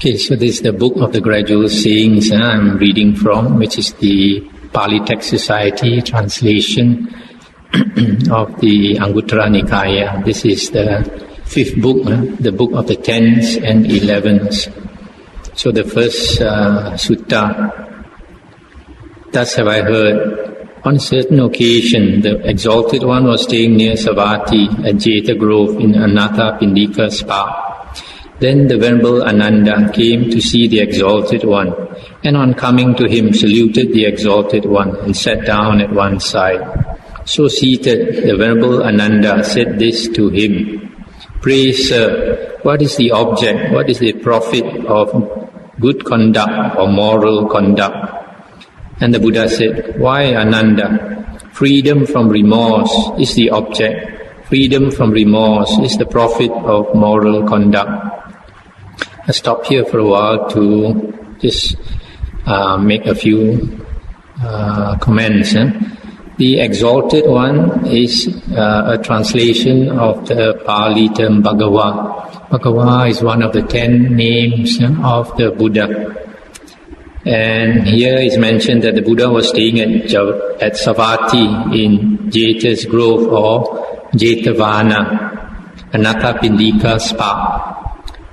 Okay, so this is the book of the gradual sayings I'm reading from, which is the Pali Text Society translation of the Anguttara Nikaya. This is the fifth book, the book of the 10s and 11s. So the first sutta, thus have I heard, on a certain occasion the Exalted One was staying near Savatthi, a Jeta grove in Natha Pindika's park. Then the Venerable Ananda came to see the Exalted One, and on coming to him saluted the Exalted One and sat down at one side. So seated, the Venerable Ananda said this to him: "Pray, sir, what is the object, what is the profit of good conduct or moral conduct?" And the Buddha said, "Why, Ananda? Freedom from remorse is the object. Freedom from remorse is the profit of moral conduct." I'll stop here for a while to just make a few comments. The Exalted One is a translation of the Pali term Bhagava. Bhagava is one of the 10 names of the Buddha. And here is mentioned that the Buddha was staying at Savatthi in Jeta's grove or Jetavana, Natha Pindika's park.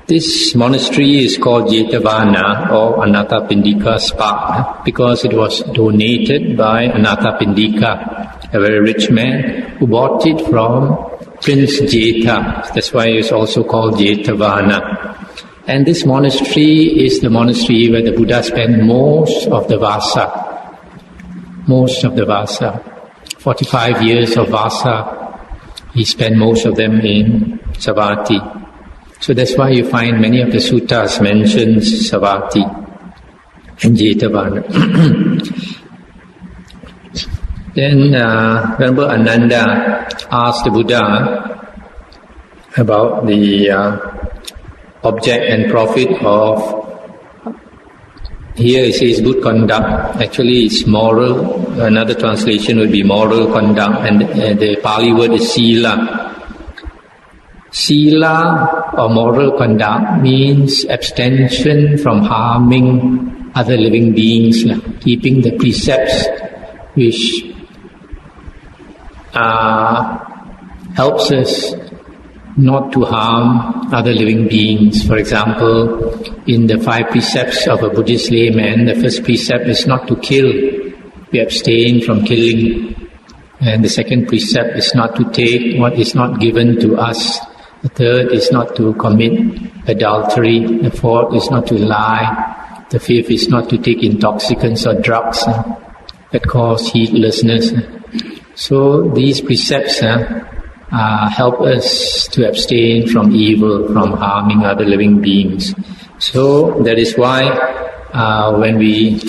This monastery is called Jetavana or Anatha Pindika Spa because it was donated by Anatha Pindika, a very rich man who bought it from Prince Jeta. That's why it's also called Jetavana. And this monastery is the monastery where the Buddha spent most of the Vasa. 45 years of Vasa, he spent most of them in Savatthi. So that's why you find many of the suttas mention Savatthi and Jetavana. Then Venerable Ananda asked the Buddha about the object and profit of, here it says good conduct, actually it's moral, another translation would be moral conduct, and the Pali word is sila. Sila or moral conduct means abstention from harming other living beings, keeping the precepts which helps us not to harm other living beings. For example, in the 5 precepts of a Buddhist layman, the first precept is not to kill. We abstain from killing. And the second precept is not to take what is not given to us. The third is not to commit adultery. The fourth is not to lie. The fifth is not to take intoxicants or drugs that cause heedlessness. So these precepts help us to abstain from evil, from harming other living beings. So that is why when we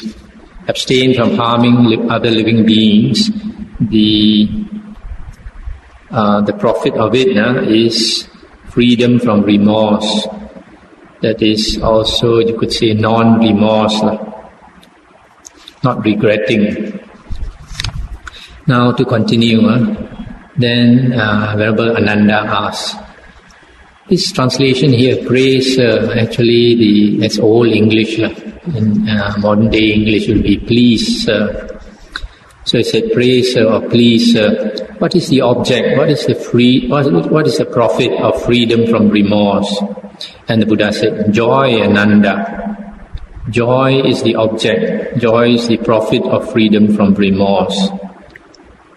abstain from harming other living beings, the profit of it is freedom from remorse. That is also, you could say, non-remorse, not regretting. Now to continue, then Venerable Ananda asks, this translation here, praise, actually that's old English. In modern day English it will be please, sir. So he said, praise or please, what is the object? What is the profit of freedom from remorse? And the Buddha said, joy, Ananda. Joy is the object. Joy is the profit of freedom from remorse.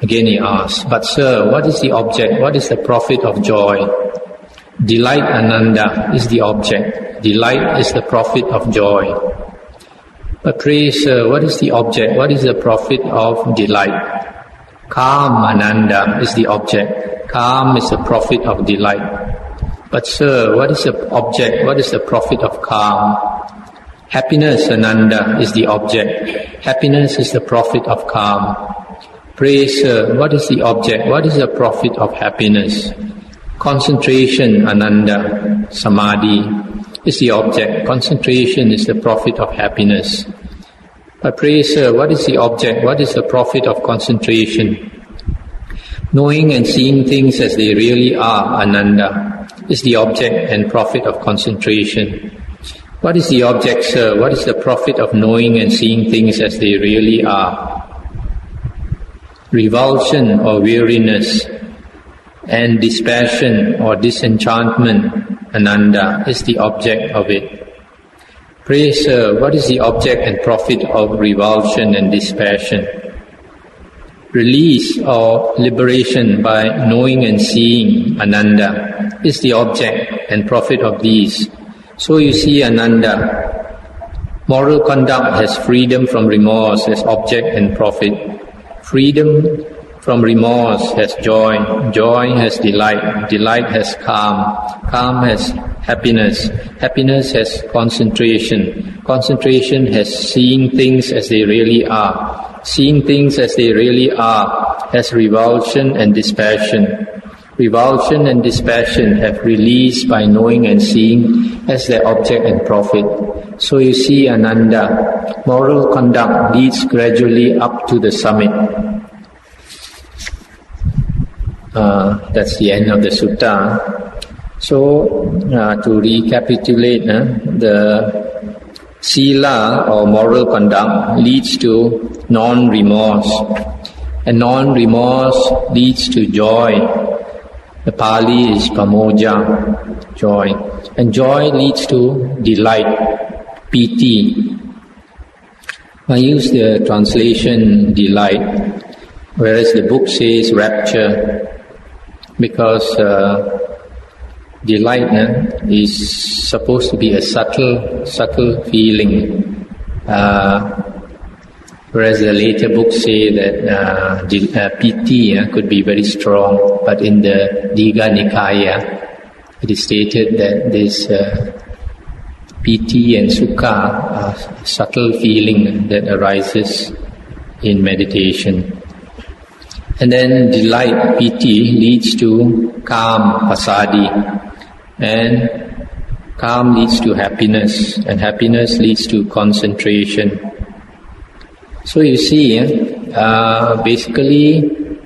Again he asked, but sir, what is the object? What is the profit of joy? Delight, Ananda, is the object. Delight is the profit of joy. But pray, sir, what is the object? What is the profit of delight? Calm, Ananda, is the object. Calm is the profit of delight. But sir, what is the object? What is the profit of calm? Happiness, Ananda, is the object. Happiness is the profit of calm. Pray, sir, what is the object? What is the profit of happiness? Concentration, Ananda, Samadhi, is the object. Concentration is the profit of happiness. But pray, sir, what is the object? What is the profit of concentration? Knowing and seeing things as they really are, Ananda, is the object and profit of concentration. What is the object, sir? What is the profit of knowing and seeing things as they really are? Revulsion or weariness, and dispassion or disenchantment, ananda, is the object of it. Pray, sir, what is the object and profit of revulsion and dispassion? Release or liberation by knowing and seeing, ananda, is the object and profit of these. So you see, ananda, moral conduct has freedom from remorse as object and profit. Freedom from remorse has joy, joy has delight, delight has calm, calm has happiness, happiness has concentration, concentration has seeing things as they really are, seeing things as they really are has revulsion and dispassion. Revulsion and dispassion have release by knowing and seeing as their object and profit. So you see, ananda, moral conduct leads gradually up to the summit. That's the end of the sutta. So, to recapitulate, the sila or moral conduct leads to non-remorse, and non-remorse leads to joy. The Pali is pamoja, joy, and joy leads to delight, piti. I use the translation delight, whereas the book says rapture, because delight is supposed to be a subtle feeling, whereas the later books say that piti could be very strong. But in the Digha Nikaya, it is stated that this piti and sukha are subtle feeling that arises in meditation. And then delight, piti, leads to calm, pasadi, and calm leads to happiness, and happiness leads to concentration. So you see, basically,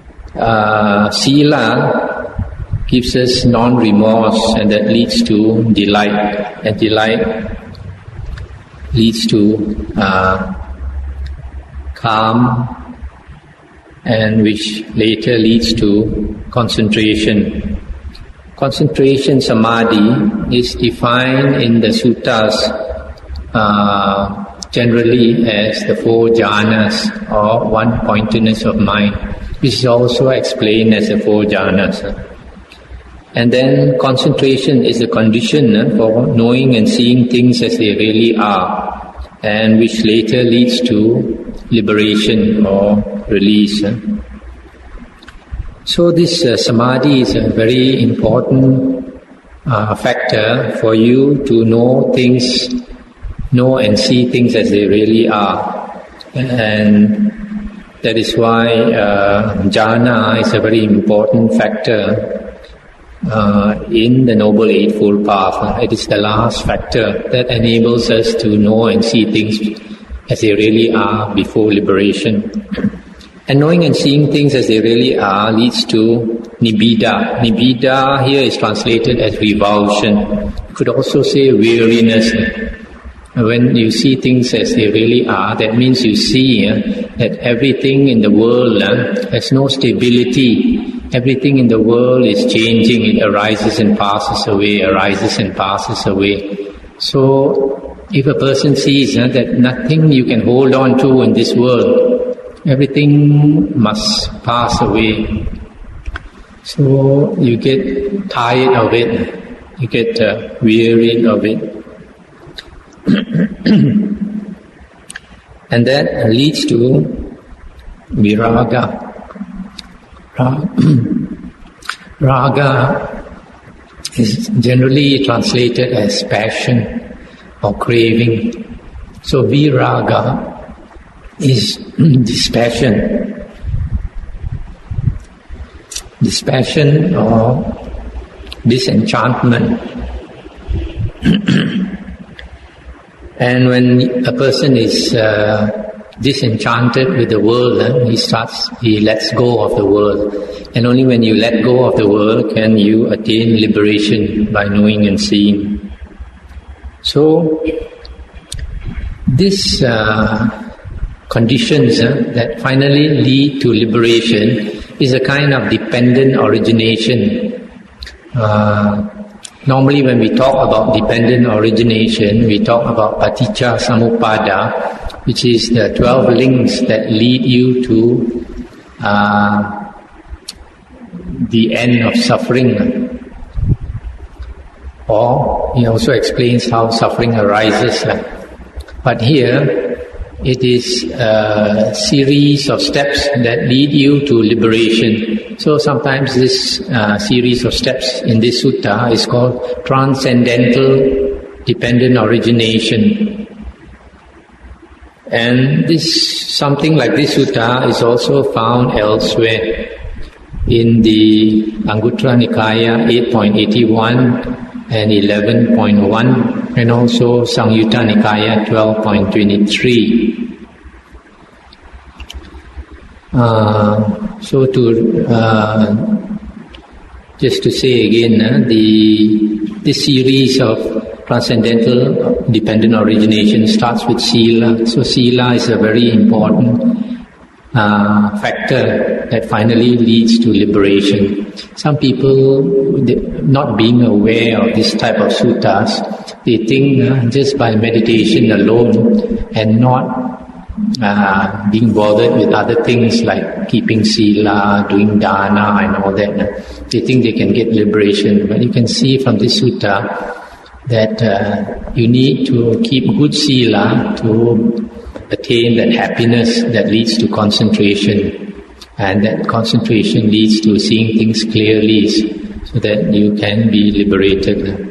sila gives us non-remorse, and that leads to delight, and delight leads to calm, and which later leads to concentration. Concentration samadhi is defined in the suttas generally as the 4 jhanas or one-pointedness of mind, which is also explained as the 4 jhanas. And then concentration is the condition for knowing and seeing things as they really are, and which later leads to liberation or release. So this samadhi is a very important factor for you to know things, know and see things as they really are. And that is why jhana is a very important factor in the Noble Eightfold Path. It is the last factor that enables us to know and see things as they really are before liberation. And knowing and seeing things as they really are leads to nibbida. Nibbida here is translated as revulsion. You could also say weariness. When you see things as they really are, that means you see that everything in the world has no stability. Everything in the world is changing. It arises and passes away, arises and passes away. So, if a person sees that nothing you can hold on to in this world, everything must pass away. So you get tired of it, you get wearied of it. And that leads to viraga. Raga is generally translated as passion or craving. So viraga is dispassion. Dispassion or disenchantment. And when a person is disenchanted with the world, he lets go of the world. And only when you let go of the world can you attain liberation by knowing and seeing. So, these conditions that finally lead to liberation is a kind of dependent origination. Normally when we talk about dependent origination, we talk about paticca samuppada, which is the 12 links that lead you to the end of suffering. Or he also explains how suffering arises. But here, it is a series of steps that lead you to liberation. So sometimes this series of steps in this sutta is called transcendental dependent origination. And something like this sutta is also found elsewhere in the Anguttara Nikaya 8.81 and 11.1, and also Samyutta Nikaya 12.23. So just to say again, this series of transcendental dependent origination starts with sila. So sila is a very important factor that finally leads to liberation. Some people, not being aware of this type of suttas, they think just by meditation alone and not being bothered with other things like keeping sila, doing dana and all that, they think they can get liberation. But you can see from this sutta that you need to keep good sila to attain that happiness that leads to concentration, and that concentration leads to seeing things clearly so that you can be liberated.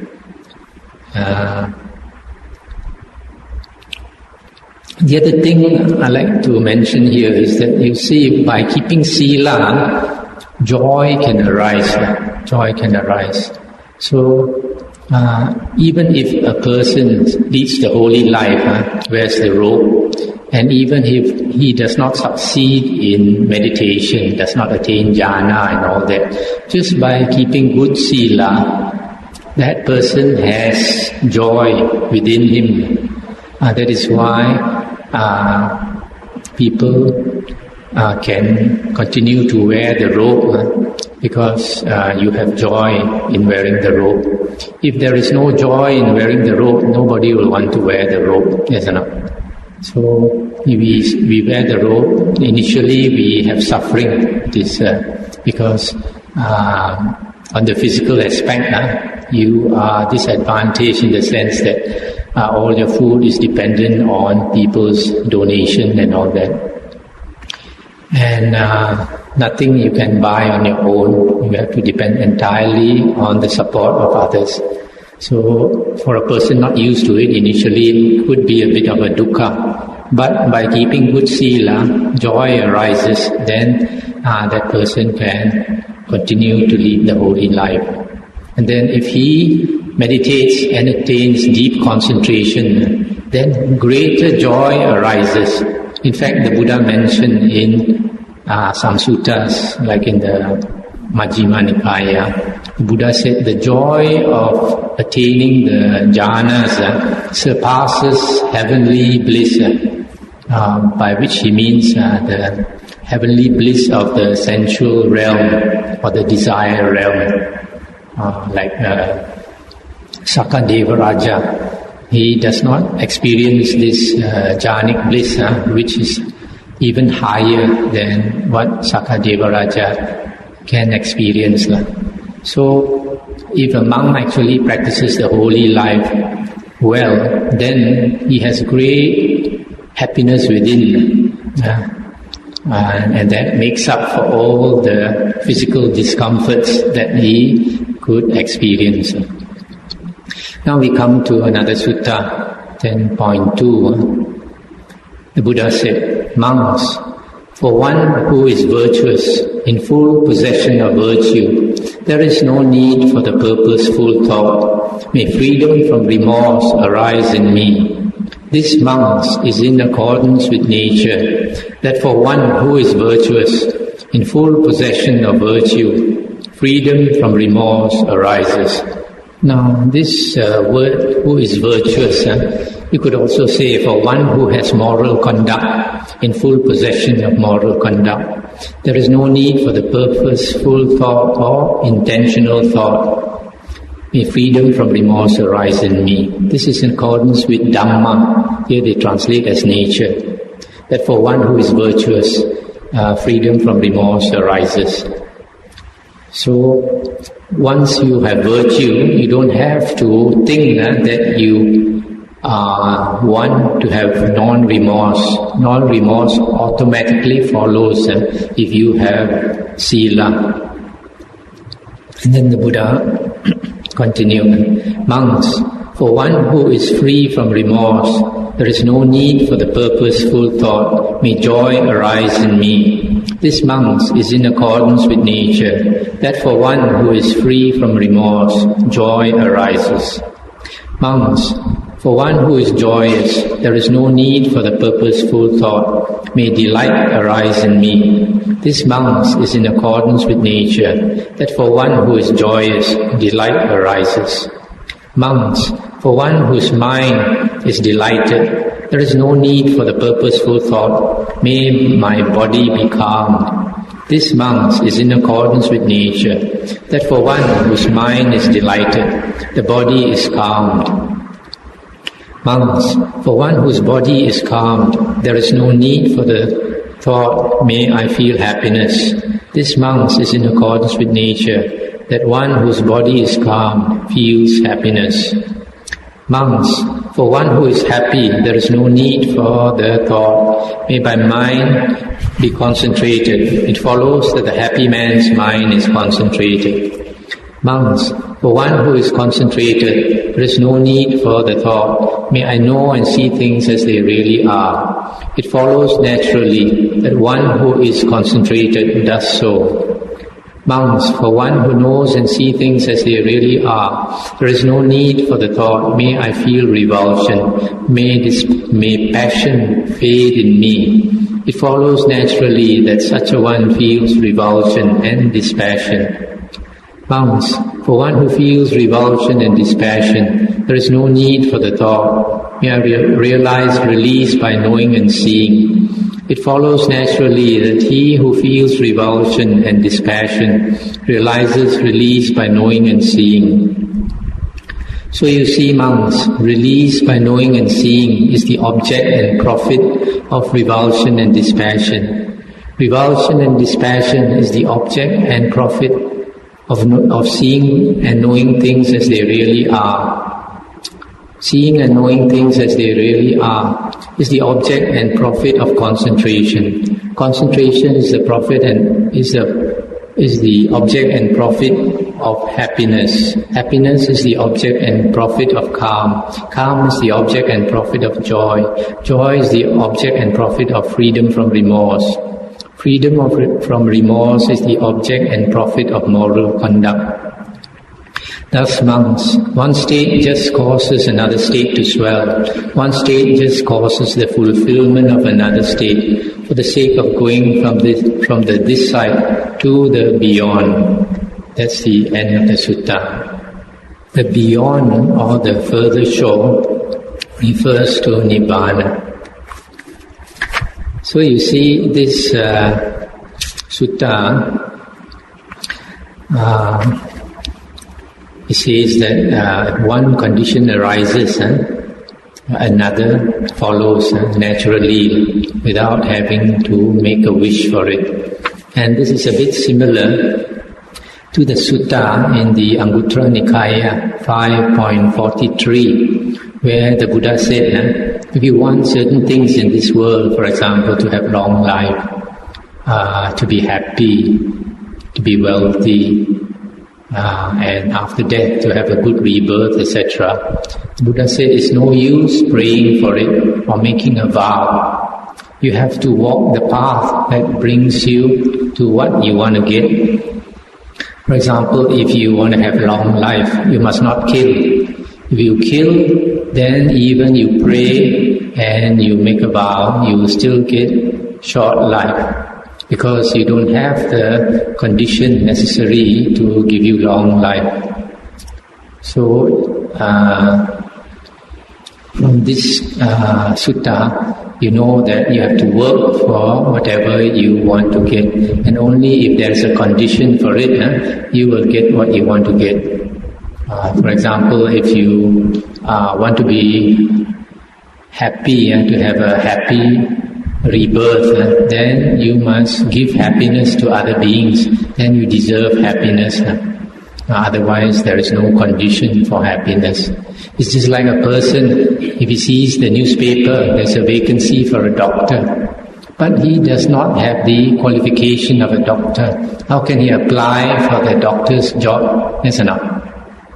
The other thing I like to mention here is that you see, by keeping sila, joy can arise. Joy can arise. So even if a person leads the holy life, wears the robe, and even if he does not succeed in meditation, does not attain jhana and all that, just by keeping good sila, that person has joy within him. That is why people can continue to wear the robe, because you have joy in wearing the robe. If there is no joy in wearing the robe, nobody will want to wear the robe, yes or no? So we wear the robe. Initially we have suffering, because on the physical aspect, you are disadvantaged in the sense that all your food is dependent on people's donation and all that. And nothing you can buy on your own. You have to depend entirely on the support of others. So for a person not used to it, initially it could be a bit of a dukkha. But by keeping good sila, joy arises, then that person can continue to lead the holy life. And then if he meditates and attains deep concentration, then greater joy arises. In fact, the Buddha mentioned in some suttas, like in the Majjhima Nikaya, the Buddha said the joy of attaining the jhanas surpasses heavenly bliss, by which he means the heavenly bliss of the sensual realm or the desire realm, like Sakadeva Raja. He does not experience this jhanic bliss, which is even higher than what Sakadeva Raja can experience. So, if a monk actually practices the holy life well, then he has great happiness within, and that makes up for all the physical discomforts that he could experience. Now we come to another sutta, 10.2. The Buddha said, "Monks, for one who is virtuous, in full possession of virtue, there is no need for the purposeful thought, may freedom from remorse arise in me. This, monks, is in accordance with nature, that for one who is virtuous, in full possession of virtue, freedom from remorse arises. Now, this word, who is virtuous, you could also say for one who has moral conduct, in full possession of moral conduct, there is no need for the purposeful thought or intentional thought. May freedom from remorse arise in me. This is in accordance with Dhamma. Here they translate as nature. That for one who is virtuous, freedom from remorse arises. So, once you have virtue, you don't have to think that you want to have non-remorse. Non-remorse automatically follows if you have sila. And then the Buddha continued, monks, for one who is free from remorse, there is no need for the purposeful thought, may joy arise in me. This, monks, is in accordance with nature, that for one who is free from remorse, joy arises. Monks, for one who is joyous, there is no need for the purposeful thought, may delight arise in me. This, monks, is in accordance with nature, that for one who is joyous, delight arises. Monks, for one whose mind is delighted, there is no need for the purposeful thought, may my body be calmed. This, monks, is in accordance with nature, that for one whose mind is delighted, the body is calmed. Monks, for one whose body is calmed, there is no need for the thought, may I feel happiness. This, monks, is in accordance with nature, that one whose body is calm feels happiness. Monks, for one who is happy, there is no need for the thought, may my mind be concentrated. It follows that the happy man's mind is concentrated. Monks, for one who is concentrated, there is no need for the thought, may I know and see things as they really are. It follows naturally that one who is concentrated does so. Monks, for one who knows and sees things as they really are, there is no need for the thought, may I feel revulsion, may passion fade in me. It follows naturally that such a one feels revulsion and dispassion. Monks, for one who feels revulsion and dispassion, there is no need for the thought, may I realize release by knowing and seeing. It follows naturally that he who feels revulsion and dispassion realizes release by knowing and seeing. So you see, monks, release by knowing and seeing is the object and profit of revulsion and dispassion. Revulsion and dispassion is the object and profit of seeing and knowing things as they really are. Seeing and knowing things as they really are is the object and profit of concentration. Concentration is the profit and is the object and profit of happiness. Happiness is the object and profit of calm. Calm is the object and profit of joy. Joy is the object and profit of freedom from remorse. Freedom from remorse is the object and profit of moral conduct. Thus, monks, one state just causes another state to swell. One state just causes the fulfillment of another state for the sake of going from this side to the beyond. That's the end of the sutta. The beyond, or the further shore, refers to Nibbana. So you see, this sutta, it says that one condition arises, another follows naturally without having to make a wish for it. And this is a bit similar to the sutta in the Anguttara Nikaya 5.43, where the Buddha said, if you want certain things in this world, for example, to have long life, to be happy, to be wealthy, and after death to have a good rebirth, etc. The Buddha said it's no use praying for it or making a vow. You have to walk the path that brings you to what you want to get. For example, if you want to have long life, you must not kill. If you kill, then even you pray and you make a vow, you will still get short life, because you don't have the condition necessary to give you long life. So, from this sutta, you know that you have to work for whatever you want to get, and only if there is a condition for it, you will get what you want to get. For example, if you want to be happy and to have a happy rebirth, then you must give happiness to other beings. Then you deserve happiness. Otherwise, there is no condition for happiness. It's just like a person, if he sees the newspaper, there's a vacancy for a doctor, but he does not have the qualification of a doctor. How can he apply for the doctor's job? Yes or no?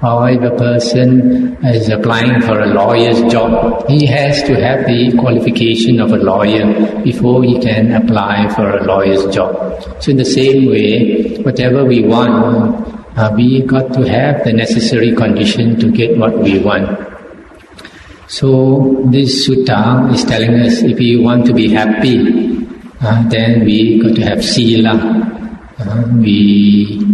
Or if a person is applying for a lawyer's job, he has to have the qualification of a lawyer before he can apply for a lawyer's job. So in the same way, whatever we want, we got to have the necessary condition to get what we want. So this sutta is telling us, if you want to be happy, then we got to have sila. We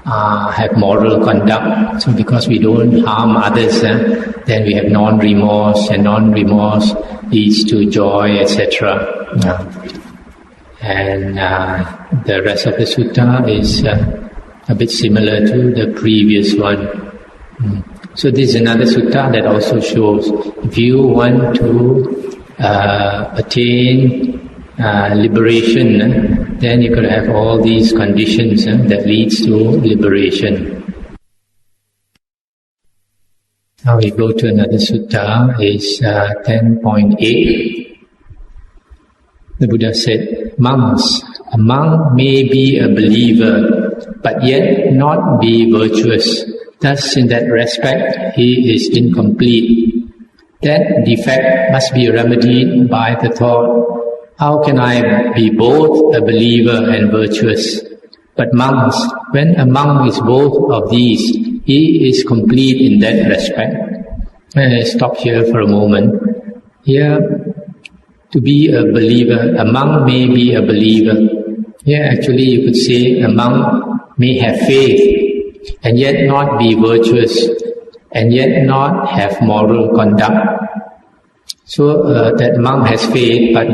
have moral conduct. So because we don't harm others, then we have non-remorse, and non-remorse leads to joy, etc. And the rest of the sutta is a bit similar to the previous one. So this is another sutta that also shows, if you want to attain liberation, then you could have all these conditions that leads to liberation. Now we go to another sutta, is 10.8. The Buddha said, monks, a monk may be a believer, but yet not be virtuous. Thus, in that respect, he is incomplete. That defect must be remedied by the thought, how can I be both a believer and virtuous? But monks, when a monk is both of these, he is complete in that respect. Stop here for a moment. Here, to be a believer, a monk may be a believer. Here actually you could say a monk may have faith and yet not be virtuous and yet not have moral conduct. So that monk has faith, but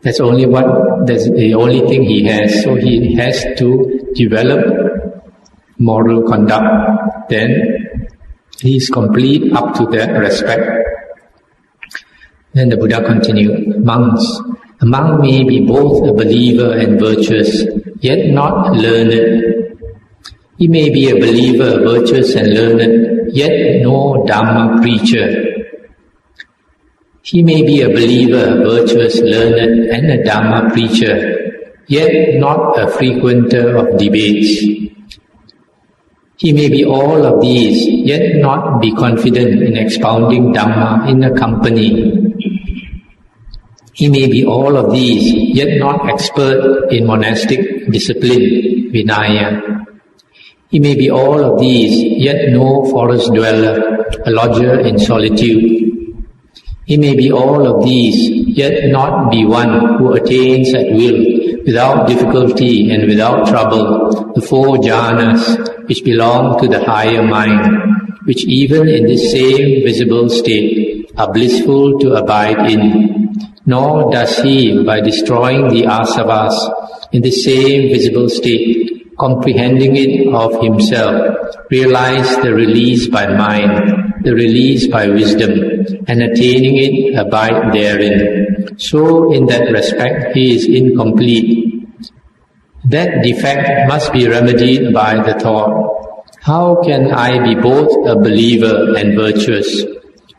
that's the only thing he has. So he has to develop moral conduct. Then he is complete up to that respect. Then the Buddha continued, monks, a monk may be both a believer and virtuous, yet not learned. He may be a believer, virtuous and learned, yet no Dhamma preacher. He may be a believer, virtuous, learned and a Dhamma preacher, yet not a frequenter of debates. He may be all of these, yet not be confident in expounding Dhamma in a company. He may be all of these, yet not expert in monastic discipline, Vinaya. He may be all of these, yet no forest dweller, a lodger in solitude. He may be all of these, yet not be one who attains at will, without difficulty and without trouble, the four jhanas which belong to the higher mind, which even in this same visible state are blissful to abide in. Nor does he, by destroying the asavas in the same visible state, comprehending it of himself, realize the release by mind, the release by wisdom, and attaining it abide therein. So in that respect he is incomplete. That defect must be remedied by the thought, how can I be both a believer and virtuous,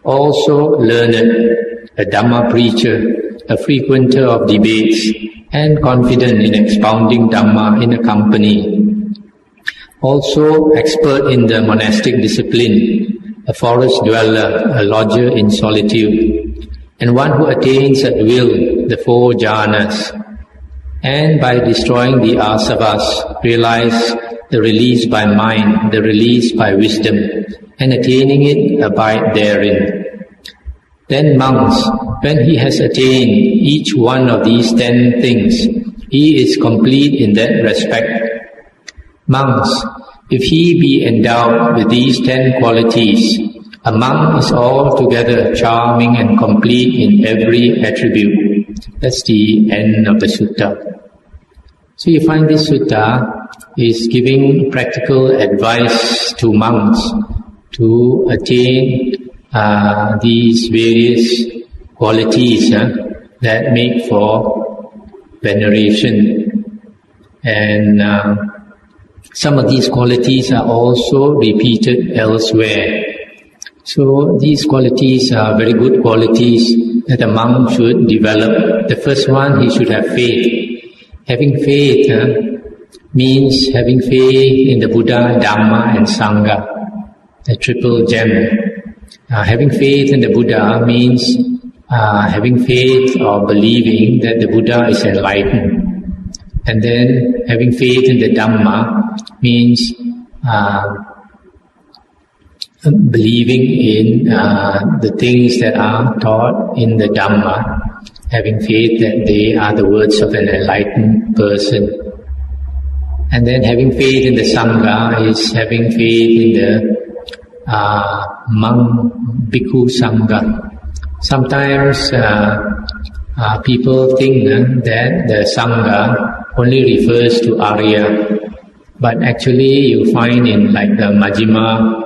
also learned, a Dhamma preacher, a frequenter of debates, and confident in expounding Dhamma in a company, also expert in the monastic discipline, a forest dweller, a lodger in solitude, and one who attains at will the four jhanas, and by destroying the asavas, realize the release by mind, the release by wisdom, and attaining it abide therein. Then monks, when he has attained each one of these 10 things, he is complete in that respect. Monks, If he be endowed with these 10 qualities, a monk is altogether charming and complete in every attribute. That's the end of the sutta. So you find this sutta is giving practical advice to monks to attain these various qualities that make for veneration. And some of these qualities are also repeated elsewhere. So these qualities are very good qualities that a monk should develop. The first one, he should have faith. Having faith means having faith in the Buddha, Dhamma and Sangha, the triple gem. Having faith in the Buddha means having faith or believing that the Buddha is enlightened. And then having faith in the Dhamma means believing in the things that are taught in the Dhamma, having faith that they are the words of an enlightened person. And then having faith in the Sangha is having faith in the monk, bhikkhu Sangha. Sometimes people think that the Sangha only refers to Arya, but actually you find in like the Majjhima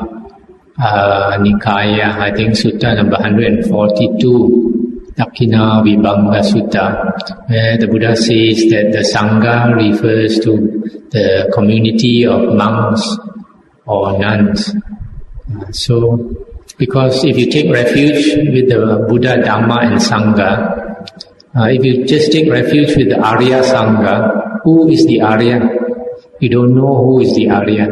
Nikaya, I think Sutta number 142, Dakkina Vibhanga Sutta, where the Buddha says that the Sangha refers to the community of monks or nuns. So, because if you take refuge with the Buddha, Dhamma and Sangha, if you just take refuge with the Arya Sangha, who is the Arya? You don't know who is the Arya.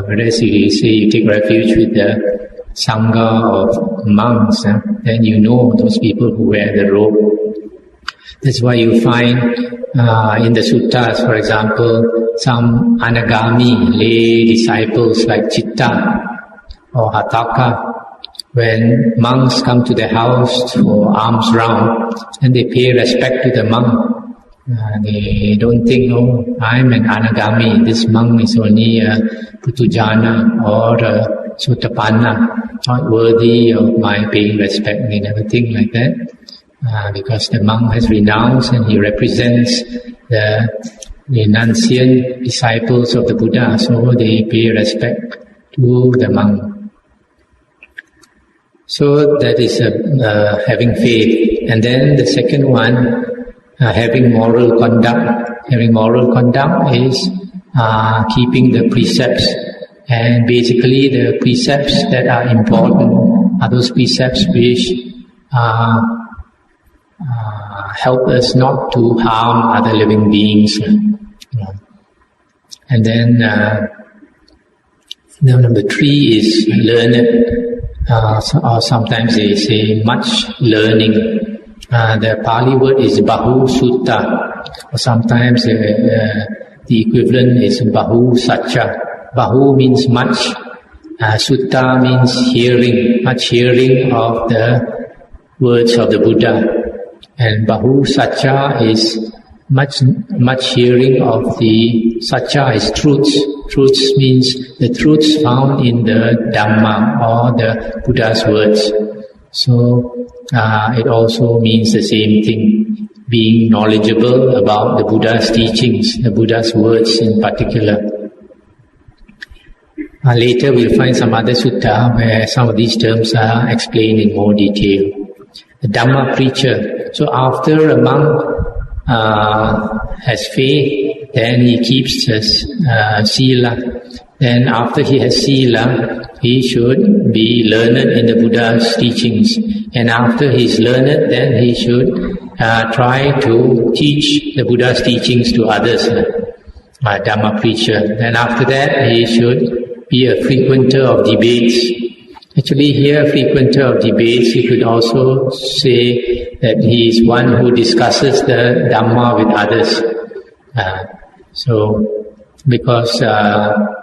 Whereas if you say you take refuge with the Sangha of monks, then you know those people who wear the robe. That's why you find in the suttas, for example, some anagami lay disciples like Sacitta or Hataka. When monks come to their house for alms round, and they pay respect to the monk, they don't think, oh, I'm an anagami, this monk is only a putujana or a sotapanna, not worthy of my paying respect. They never think like that, because the monk has renounced and he represents the renunciant disciples of the Buddha, so they pay respect to the monk. So that is having faith. And then the second one, having moral conduct. Having moral conduct is keeping the precepts. And basically the precepts that are important are those precepts which help us not to harm other living beings. And then number 3 is learned. Or sometimes they say much learning. The Pali word is bahu sutta, or sometimes the equivalent is bahu sacca. Bahu means much, sutta means hearing, much hearing of the words of the Buddha. And bahu sacca is much hearing of the sacca is truths. Truths means the truths found in the Dhamma or the Buddha's words. So it also means the same thing, being knowledgeable about the Buddha's teachings, the Buddha's words in particular. Later we'll find some other sutta where some of these terms are explained in more detail. The Dhamma preacher. So after a monk has faith, then he keeps his sila. Then after he has sila, he should be learned in the Buddha's teachings. And after he's learned, then he should try to teach the Buddha's teachings to others. Dhamma preacher. Then after that, he should be a frequenter of debates. Actually, here, frequenter of debates, you could also say that he is one who discusses the Dhamma with others. Because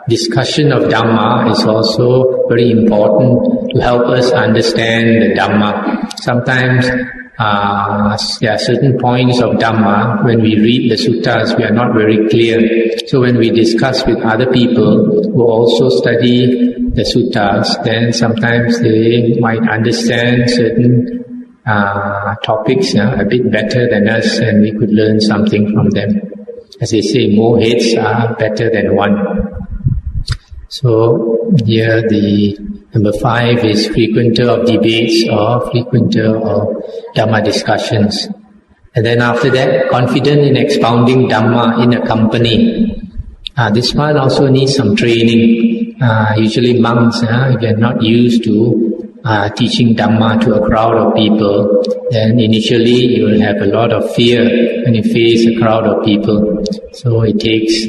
discussion of Dhamma is also very important to help us understand the Dhamma. Sometimes there are certain points of Dhamma, when we read the suttas, we are not very clear. So when we discuss with other people who also study the suttas, then sometimes they might understand certain topics a bit better than us, and we could learn something from them. As they say, more heads are better than one. So here the number 5 is frequenter of debates or frequenter of Dhamma discussions. And then after that, confident in expounding Dhamma in a company. This one also needs some training. Usually monks, if they are not used to teaching Dhamma to a crowd of people, then initially you will have a lot of fear when you face a crowd of people. So it takes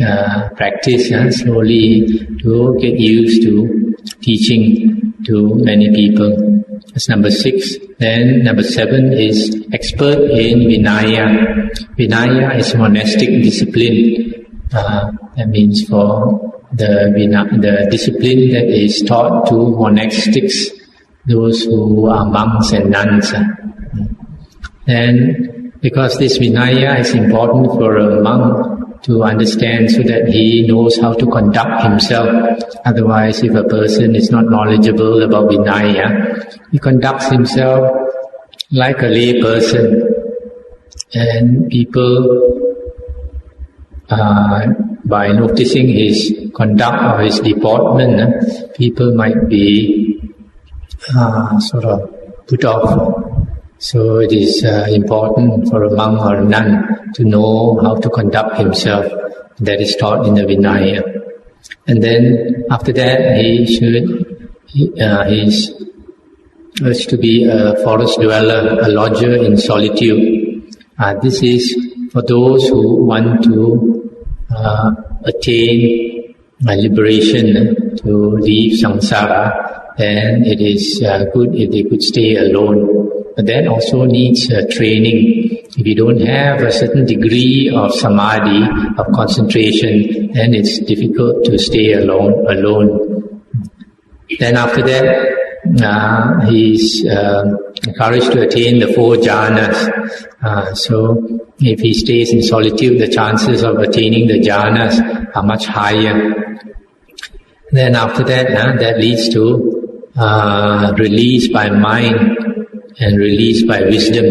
practice slowly to get used to teaching to many people. That's number 6. Then number 7 is expert in Vinaya. Vinaya is monastic discipline. That means for the discipline that is taught to monastics, those who are monks and nuns. And because this Vinaya is important for a monk to understand, so that he knows how to conduct himself. Otherwise, if a person is not knowledgeable about Vinaya, he conducts himself like a lay person. And people, by noticing his conduct or his deportment, people might be sort of put off. So it is important for a monk or a nun to know how to conduct himself. That is taught in the Vinaya. And then after that, he is urged to be a forest dweller, a lodger in solitude. This is for those who want to attain liberation, to leave samsara. Then it is good if they could stay alone. But that also needs training. If you don't have a certain degree of samadhi, of concentration, then it's difficult to stay alone. Then after that, he's encouraged to attain the 4 jhanas. So if he stays in solitude, the chances of attaining the jhanas are much higher. Then after that, that leads to release by mind and release by wisdom.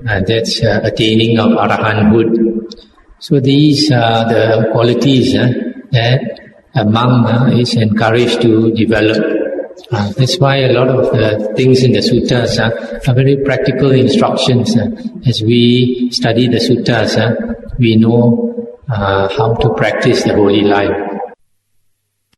That's attaining of arahanthood. So these are the qualities that a monk is encouraged to develop. That's why a lot of the things in the suttas are very practical instructions. As we study the suttas, we know how to practice the holy life.